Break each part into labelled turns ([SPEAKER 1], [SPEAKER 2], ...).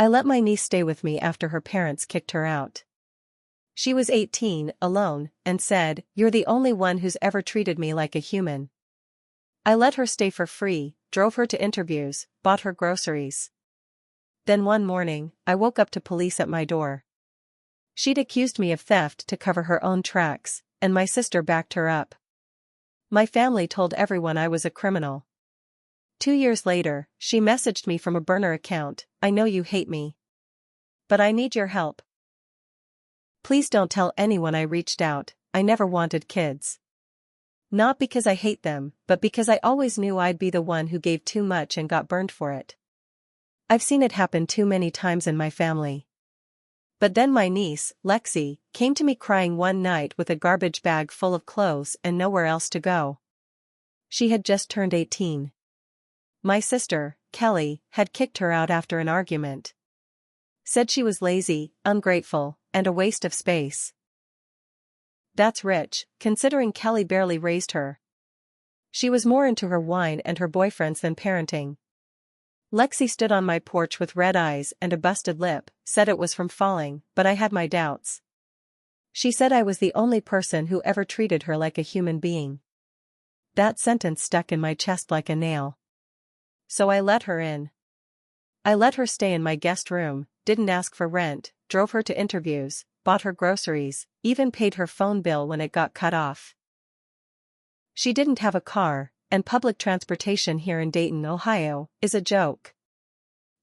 [SPEAKER 1] I let my niece stay with me after her parents kicked her out. She was 18, alone, and said, "You're the only one who's ever treated me like a human." I let her stay for free, drove her to interviews, bought her groceries. Then one morning, I woke up to police at my door. She'd accused me of theft to cover her own tracks, and my sister backed her up. My family told everyone I was a criminal. 2 years later, she messaged me from a burner account, "I know you hate me. But I need your help. Please don't tell anyone I reached out. I never wanted kids. Not because I hate them, but because I always knew I'd be the one who gave too much and got burned for it. I've seen it happen too many times in my family." But then my niece, Lexi, came to me crying one night with a garbage bag full of clothes and nowhere else to go. She had just turned 18. My sister, Kelly, had kicked her out after an argument. Said she was lazy, ungrateful, and a waste of space. That's rich, considering Kelly barely raised her. She was more into her wine and her boyfriends than parenting. Lexi stood on my porch with red eyes and a busted lip, said it was from falling, but I had my doubts. She said I was the only person who ever treated her like a human being. That sentence stuck in my chest like a nail. So I let her in. I let her stay in my guest room, didn't ask for rent, drove her to interviews, bought her groceries, even paid her phone bill when it got cut off. She didn't have a car, and public transportation here in Dayton, Ohio, is a joke.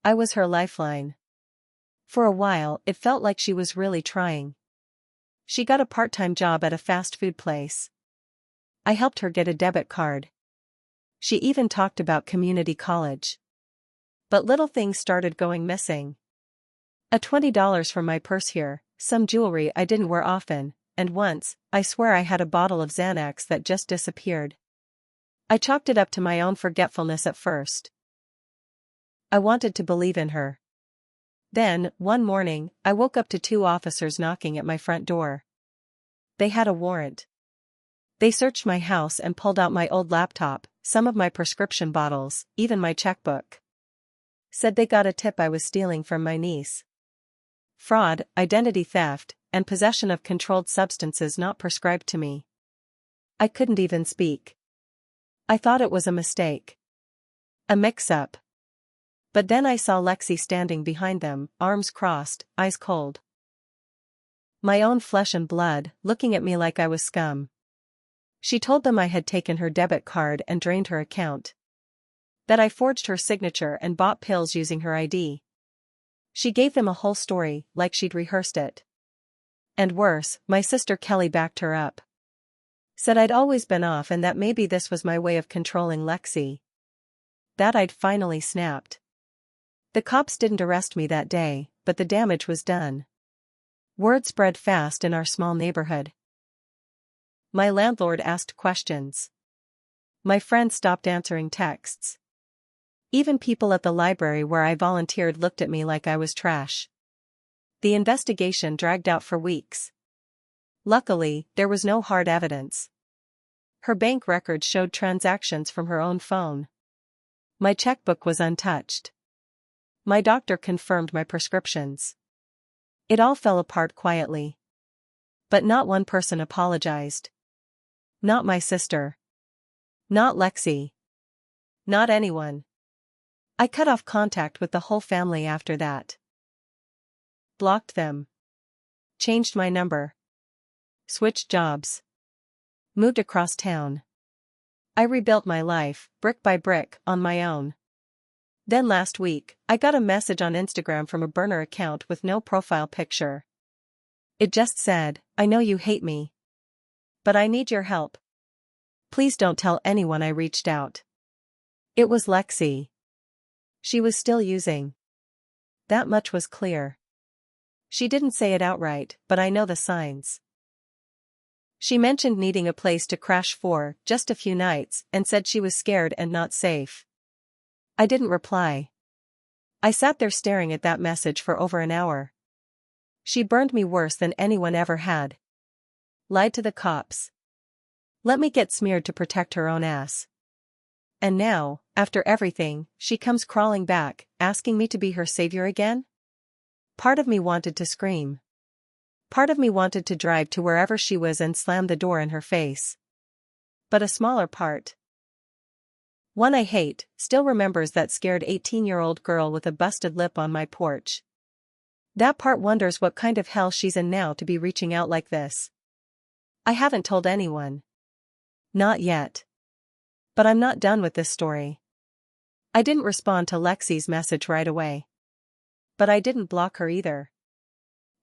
[SPEAKER 1] I was her lifeline. For a while, it felt like she was really trying. She got a part-time job at a fast food place. I helped her get a debit card. She even talked about community college. But little things started going missing. A $20 from my purse here, some jewelry I didn't wear often, and once, I swear I had a bottle of Xanax that just disappeared. I chalked it up to my own forgetfulness at first. I wanted to believe in her. Then, one morning, I woke up to 2 officers knocking at my front door. They had a warrant. They searched my house and pulled out my old laptop, some of my prescription bottles, even my checkbook. Said they got a tip I was stealing from my niece. Fraud, identity theft, and possession of controlled substances not prescribed to me. I couldn't even speak. I thought it was a mistake. A mix-up. But then I saw Lexi standing behind them, arms crossed, eyes cold. My own flesh and blood, looking at me like I was scum. She told them I had taken her debit card and drained her account. That I forged her signature and bought pills using her ID. She gave them a whole story, like she'd rehearsed it. And worse, my sister Kelly backed her up. Said I'd always been off and that maybe this was my way of controlling Lexi. That I'd finally snapped. The cops didn't arrest me that day, but the damage was done. Word spread fast in our small neighborhood. My landlord asked questions. My friends stopped answering texts. Even people at the library where I volunteered looked at me like I was trash. The investigation dragged out for weeks. Luckily, there was no hard evidence. Her bank records showed transactions from her own phone. My checkbook was untouched. My doctor confirmed my prescriptions. It all fell apart quietly. But not one person apologized. Not my sister. Not Lexi. Not anyone. I cut off contact with the whole family after that. Blocked them. Changed my number. Switched jobs. Moved across town. I rebuilt my life, brick by brick, on my own. Then last week, I got a message on Instagram from a burner account with no profile picture. It just said, "I know you hate me. But I need your help. Please don't tell anyone I reached out." It was Lexi. She was still using. That much was clear. She didn't say it outright, but I know the signs. She mentioned needing a place to crash for just a few nights and said she was scared and not safe. I didn't reply. I sat there staring at that message for over an hour. She burned me worse than anyone ever had. Lied to the cops. Let me get smeared to protect her own ass. And now, after everything, she comes crawling back, asking me to be her savior again? Part of me wanted to scream. Part of me wanted to drive to wherever she was and slam the door in her face. But a smaller part, one I hate, still remembers that scared 18-year-old girl with a busted lip on my porch. That part wonders what kind of hell she's in now to be reaching out like this. I haven't told anyone. Not yet. But I'm not done with this story. I didn't respond to Lexi's message right away. But I didn't block her either.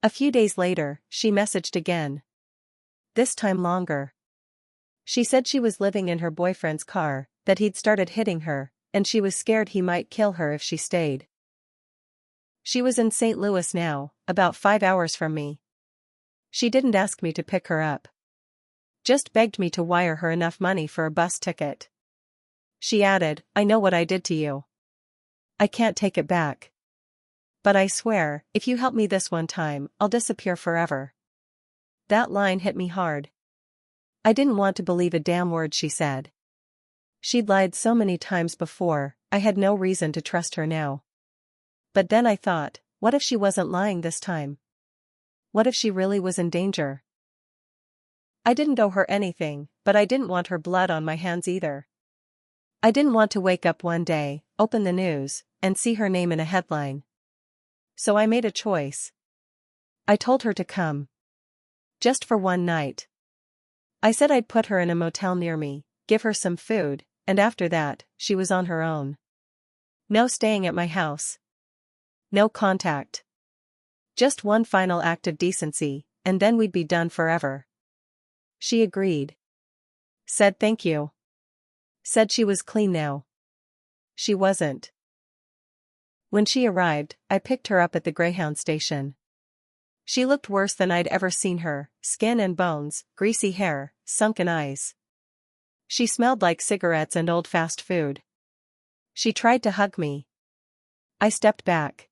[SPEAKER 1] A few days later, she messaged again. This time longer. She said she was living in her boyfriend's car, that he'd started hitting her, and she was scared he might kill her if she stayed. She was in St. Louis now, about 5 hours from me. She didn't ask me to pick her up. Just begged me to wire her enough money for a bus ticket. She added, "I know what I did to you. I can't take it back. But I swear, if you help me this one time, I'll disappear forever." That line hit me hard. I didn't want to believe a damn word she said. She'd lied so many times before, I had no reason to trust her now. But then I thought, what if she wasn't lying this time? What if she really was in danger? I didn't owe her anything, but I didn't want her blood on my hands either. I didn't want to wake up one day, open the news, and see her name in a headline. So I made a choice. I told her to come. Just for one night. I said I'd put her in a motel near me, give her some food, and after that, she was on her own. No staying at my house. No contact. Just one final act of decency, and then we'd be done forever. She agreed. Said thank you. Said she was clean now. She wasn't. When she arrived, I picked her up at the Greyhound station. She looked worse than I'd ever seen her, skin and bones, greasy hair, sunken eyes. She smelled like cigarettes and old fast food. She tried to hug me. I stepped back.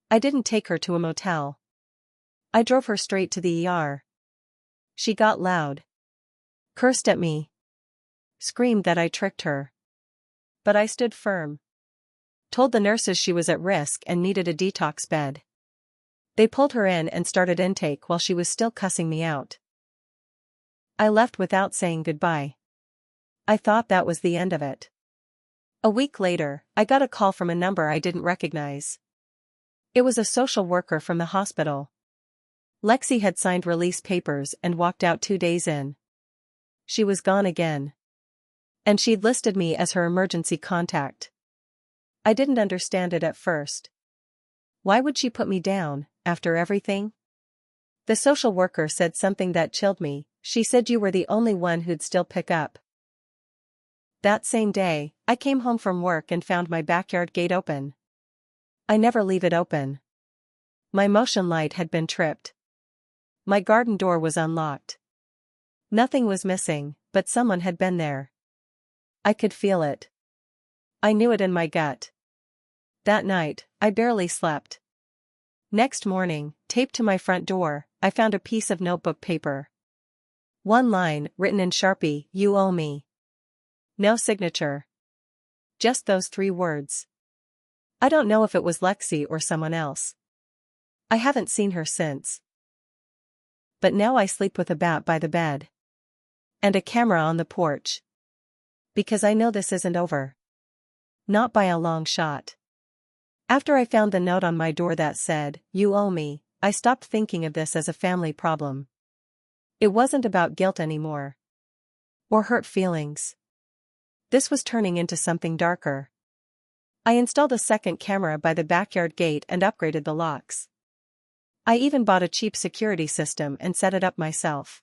[SPEAKER 1] I didn't take her to a motel. I drove her straight to the ER. She got loud. Cursed at me. Screamed that I tricked her. But I stood firm. Told the nurses she was at risk and needed a detox bed. They pulled her in and started intake while she was still cussing me out. I left without saying goodbye. I thought that was the end of it. A week later, I got a call from a number I didn't recognize. It was a social worker from the hospital. Lexi had signed release papers and walked out 2 days in. She was gone again. And she'd listed me as her emergency contact. I didn't understand it at first. Why would she put me down, after everything? The social worker said something that chilled me. She said you were the only one who'd still pick up. That same day, I came home from work and found my backyard gate open. I never leave it open. My motion light had been tripped. My garden door was unlocked. Nothing was missing, but someone had been there. I could feel it. I knew it in my gut. That night, I barely slept. Next morning, taped to my front door, I found a piece of notebook paper. One line, written in Sharpie, "You owe me." No signature. Just those 3 words. I don't know if it was Lexi or someone else. I haven't seen her since. But now I sleep with a bat by the bed. And a camera on the porch. Because I know this isn't over. Not by a long shot. After I found the note on my door that said, "You owe me," I stopped thinking of this as a family problem. It wasn't about guilt anymore. Or hurt feelings. This was turning into something darker. I installed a second camera by the backyard gate and upgraded the locks. I even bought a cheap security system and set it up myself.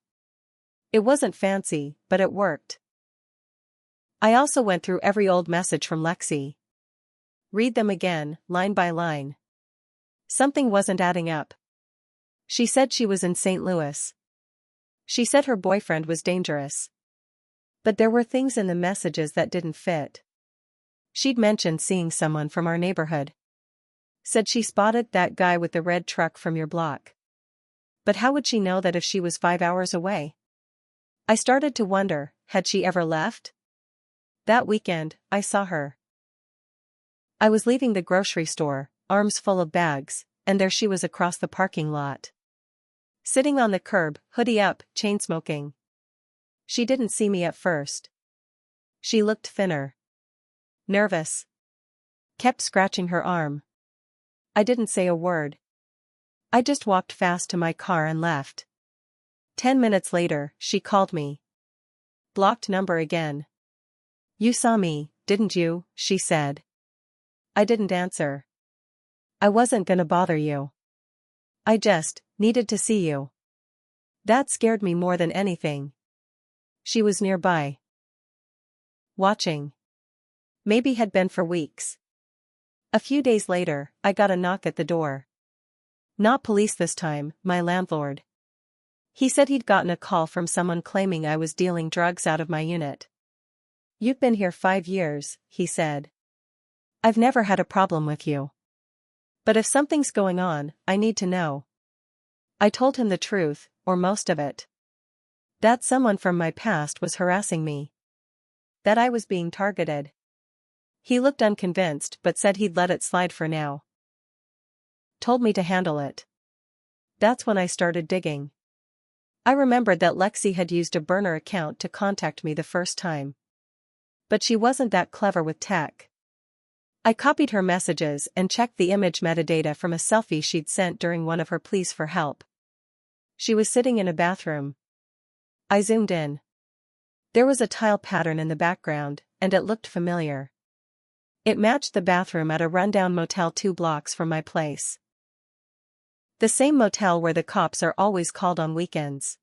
[SPEAKER 1] It wasn't fancy, but it worked. I also went through every old message from Lexi. Read them again, line by line. Something wasn't adding up. She said she was in St. Louis. She said her boyfriend was dangerous. But there were things in the messages that didn't fit. She'd mentioned seeing someone from our neighborhood. Said she spotted that guy with the red truck from your block. But how would she know that if she was 5 hours away? I started to wonder, had she ever left? That weekend, I saw her. I was leaving the grocery store, arms full of bags, and there she was across the parking lot. Sitting on the curb, hoodie up, chain smoking. She didn't see me at first. She looked thinner. Nervous. Kept scratching her arm. I didn't say a word. I just walked fast to my car and left. 10 minutes later, she called me. Blocked number again. You saw me, didn't you? She said. I didn't answer. I wasn't gonna bother you. I just needed to see you. That scared me more than anything. She was nearby. Watching. Maybe had been for weeks. A few days later, I got a knock at the door. Not police this time, my landlord. He said he'd gotten a call from someone claiming I was dealing drugs out of my unit. You've been here 5 years, he said. I've never had a problem with you. But if something's going on, I need to know. I told him the truth, or most of it. That someone from my past was harassing me. That I was being targeted. He looked unconvinced but said he'd let it slide for now. Told me to handle it. That's when I started digging. I remembered that Lexi had used a burner account to contact me the first time. But she wasn't that clever with tech. I copied her messages and checked the image metadata from a selfie she'd sent during one of her pleas for help. She was sitting in a bathroom. I zoomed in. There was a tile pattern in the background, and it looked familiar. It matched the bathroom at a rundown motel 2 blocks from my place. The same motel where the cops are always called on weekends.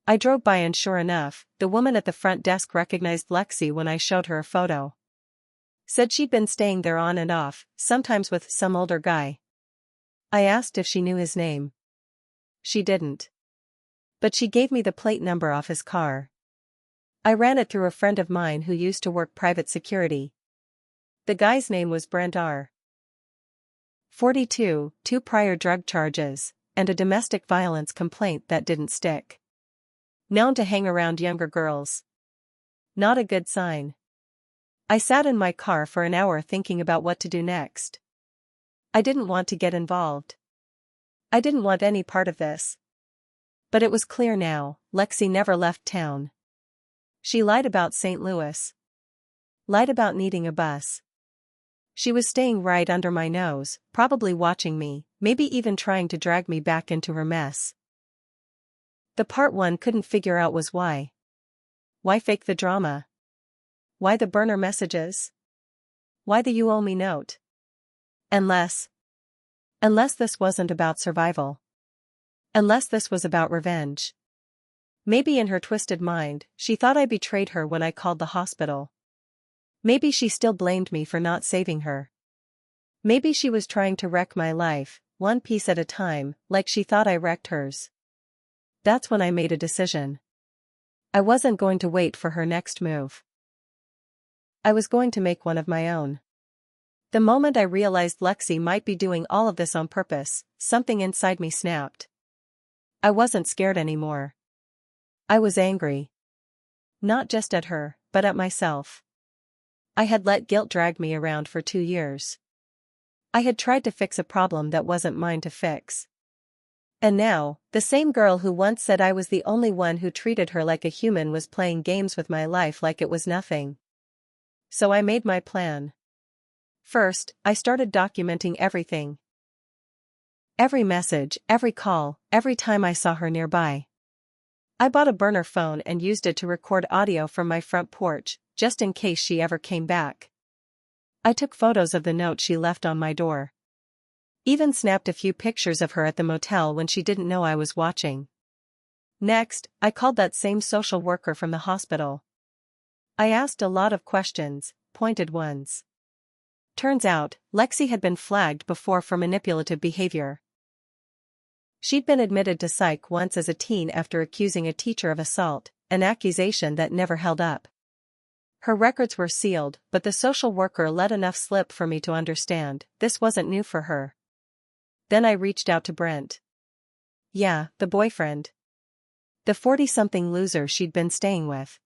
[SPEAKER 1] I drove by and sure enough, the woman at the front desk recognized Lexi when I showed her a photo. Said she'd been staying there on and off, sometimes with some older guy. I asked if she knew his name. She didn't. But she gave me the plate number off his car. I ran it through a friend of mine who used to work private security. The guy's name was Brent R. 42, 2 prior drug charges, and a domestic violence complaint that didn't stick. Known to hang around younger girls. Not a good sign. I sat in my car for an hour thinking about what to do next. I didn't want to get involved. I didn't want any part of this. But it was clear now, Lexi never left town. She lied about St. Louis. Lied about needing a bus. She was staying right under my nose, probably watching me, maybe even trying to drag me back into her mess. The part one couldn't figure out was why. Why fake the drama? Why the burner messages? Why the you owe me note? Unless this wasn't about survival. Unless this was about revenge. Maybe in her twisted mind, she thought I betrayed her when I called the hospital. Maybe she still blamed me for not saving her. Maybe she was trying to wreck my life, one piece at a time, like she thought I wrecked hers. That's when I made a decision. I wasn't going to wait for her next move. I was going to make one of my own. The moment I realized Lexi might be doing all of this on purpose, something inside me snapped. I wasn't scared anymore. I was angry. Not just at her, but at myself. I had let guilt drag me around for 2 years. I had tried to fix a problem that wasn't mine to fix. And now, the same girl who once said I was the only one who treated her like a human was playing games with my life like it was nothing. So I made my plan. First, I started documenting everything. Every message, every call, every time I saw her nearby. I bought a burner phone and used it to record audio from my front porch, just in case she ever came back. I took photos of the note she left on my door. Even snapped a few pictures of her at the motel when she didn't know I was watching. Next, I called that same social worker from the hospital. I asked a lot of questions, pointed ones. Turns out, Lexi had been flagged before for manipulative behavior. She'd been admitted to psych once as a teen after accusing a teacher of assault, an accusation that never held up. Her records were sealed, but the social worker let enough slip for me to understand this wasn't new for her. Then I reached out to Brent. Yeah, the boyfriend. The 40-something loser she'd been staying with.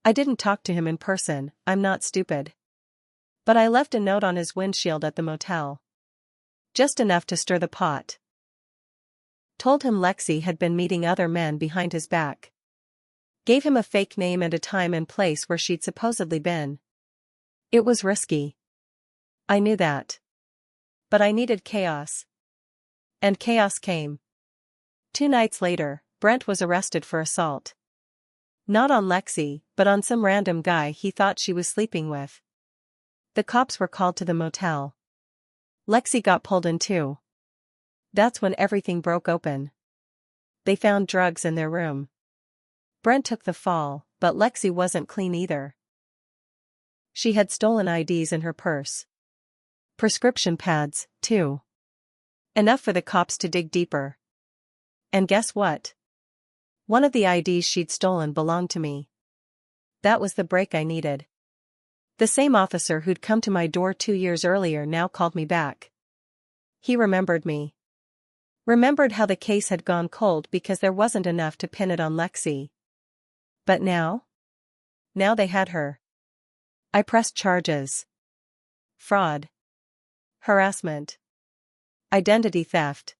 [SPEAKER 1] I didn't talk to him in person, I'm not stupid. But I left a note on his windshield at the motel. Just enough to stir the pot. Told him Lexi had been meeting other men behind his back. Gave him a fake name and a time and place where she'd supposedly been. It was risky. I knew that. But I needed chaos. And chaos came. 2 nights later, Brent was arrested for assault. Not on Lexi, but on some random guy he thought she was sleeping with. The cops were called to the motel. Lexi got pulled in too. That's when everything broke open. They found drugs in their room. Brent took the fall, but Lexi wasn't clean either. She had stolen IDs in her purse. Prescription pads, too. Enough for the cops to dig deeper. And guess what? One of the IDs she'd stolen belonged to me. That was the break I needed. The same officer who'd come to my door 2 years earlier now called me back. He remembered me. Remembered how the case had gone cold because there wasn't enough to pin it on Lexi. But now? Now they had her. I pressed charges. Fraud. Harassment. Identity theft.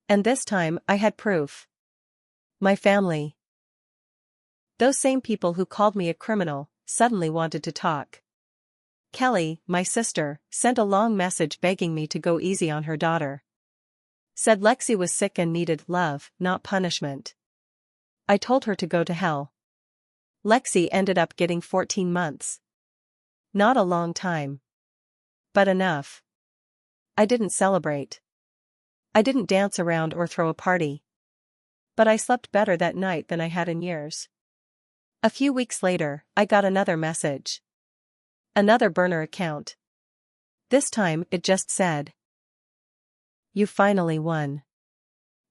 [SPEAKER 1] And this time I had proof. My family. Those same people who called me a criminal suddenly wanted to talk. Kelly, my sister, sent a long message begging me to go easy on her daughter. Said Lexi was sick and needed love, not punishment. I told her to go to hell. Lexi ended up getting 14 months. Not a long time. But enough. I didn't celebrate. I didn't dance around or throw a party. But I slept better that night than I had in years. A few weeks later, I got another message. Another burner account. This time, it just said, "You finally won."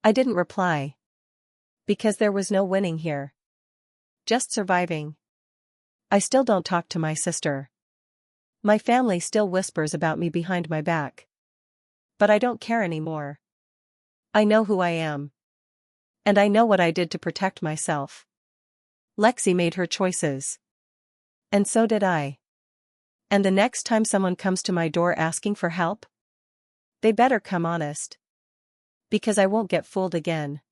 [SPEAKER 1] I didn't reply. Because there was no winning here. Just surviving. I still don't talk to my sister. My family still whispers about me behind my back. But I don't care anymore. I know who I am. And I know what I did to protect myself. Lexi made her choices. And so did I. And the next time someone comes to my door asking for help, they better come honest. Because I won't get fooled again.